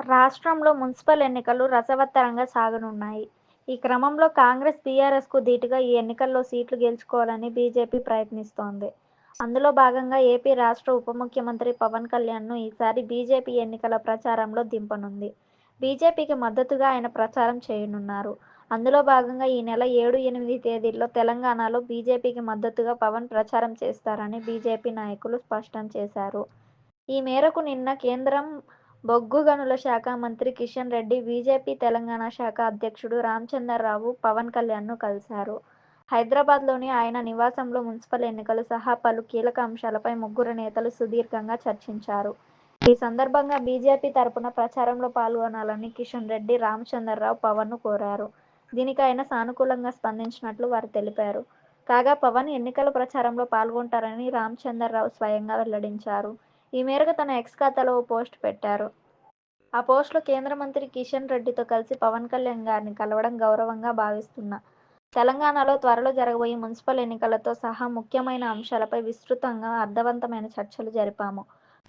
రాష్ట్రంలో మున్సిపల్ ఎన్నికలు రసవత్తరంగా సాగనున్నాయి. ఈ క్రమంలో కాంగ్రెస్, టీఆర్ఎస్‌కు ధీటుగా ఈ ఎన్నికల్లో సీట్లు గెలుచుకోవాలని బీజేపీ ప్రయత్నిస్తోంది. అందులో భాగంగా ఏపీ రాష్ట్ర ఉప ముఖ్యమంత్రి పవన్ కళ్యాణ్‌ను ఈసారి బీజేపీ ఎన్నికల ప్రచారంలో దింపనుంది. బీజేపీకి మద్దతుగా ఆయన ప్రచారం చేయనున్నారు. అందులో భాగంగా ఈ నెల 7, 8 తేదీల్లో తెలంగాణలో బీజేపీకి మద్దతుగా పవన్ ప్రచారం చేస్తారని బీజేపీ నాయకులు స్పష్టం చేశారు. ఈ మేరకు నిన్న కేంద్రం బొగ్గు గనుల శాఖ మంత్రి కిషన్ రెడ్డి, బీజేపీ తెలంగాణ శాఖ అధ్యక్షుడు రామచందర్రావు పవన్ కళ్యాణ్‌ను కలిశారు. హైదరాబాద్‌లోని ఆయన నివాసంలో మున్సిపల్ ఎన్నికలు సహా పలు కీలక అంశాలపై ముగ్గురు నేతలు సుదీర్ఘంగా చర్చించారు. ఈ సందర్భంగా బీజేపీ తరపున ప్రచారంలో పాల్గొనాలని కిషన్ రెడ్డి, రామచందర్రావు పవన్‌ను కోరారు. దీనికి ఆయన సానుకూలంగా స్పందించినట్లు వారు తెలిపారు. కాగా పవన్ ఎన్నికల ప్రచారంలో పాల్గొంటారని రామచందర్రావు స్వయంగా వెల్లడించారు. ఈ మేరకు తన ఎక్స్ ఖాతాలో ఓ పోస్ట్ పెట్టారు. ఆ పోస్టులో కేంద్ర మంత్రి కిషన్ రెడ్డితో కలిసి పవన్ కళ్యాణ్ గారిని కలవడం గౌరవంగా భావిస్తున్నా. తెలంగాణలో త్వరలో జరగబోయే మున్సిపల్ ఎన్నికలతో సహా ముఖ్యమైన అంశాలపై విస్తృతంగా, అర్థవంతమైన చర్చలు జరిపాము.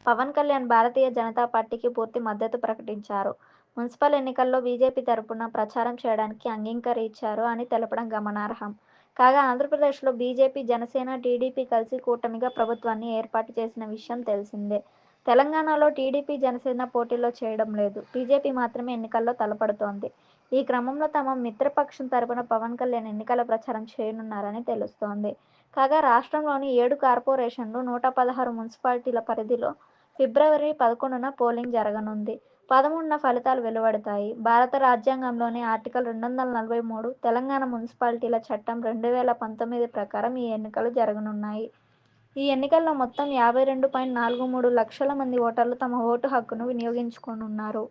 పవన్ కళ్యాణ్ భారతీయ జనతా పార్టీకి పూర్తి మద్దతు ప్రకటించారు. మున్సిపల్ ఎన్నికల్లో బీజేపీ తరపున ప్రచారం చేయడానికి అంగీకరించారు అని తెలపడం గమనార్హం. కాగా ఆంధ్రప్రదేశ్లో బీజేపీ, జనసేన, టీడీపీ కలిసి కూటమిగా ప్రభుత్వాన్ని ఏర్పాటు చేసిన విషయం తెలిసిందే. తెలంగాణలో టీడీపీ, జనసేన పోటీలో చేయడం లేదు. బీజేపీ మాత్రమే ఎన్నికల్లో తలపడుతోంది. ఈ క్రమంలో తమ మిత్రపక్షం తరపున పవన్ కళ్యాణ్ ఎన్నికల ప్రచారం చేయనున్నారని తెలుస్తోంది. కాగా రాష్ట్రంలోని 7 కార్పొరేషన్లు, 116 మున్సిపాలిటీల పరిధిలో ఫిబ్రవరి 11న పోలింగ్ జరగనుంది. 13న ఫలితాలు వెలువడతాయి. భారత రాజ్యాంగంలోని ఆర్టికల్ 243, తెలంగాణ మున్సిపాలిటీల చట్టం 2019 ప్రకారం ఈ ఎన్నికలు జరగనున్నాయి. ఈ ఎన్నికల్లో మొత్తం 52.43 లక్షల మంది ఓటర్లు తమ ఓటు హక్కును వినియోగించుకోనున్నారు.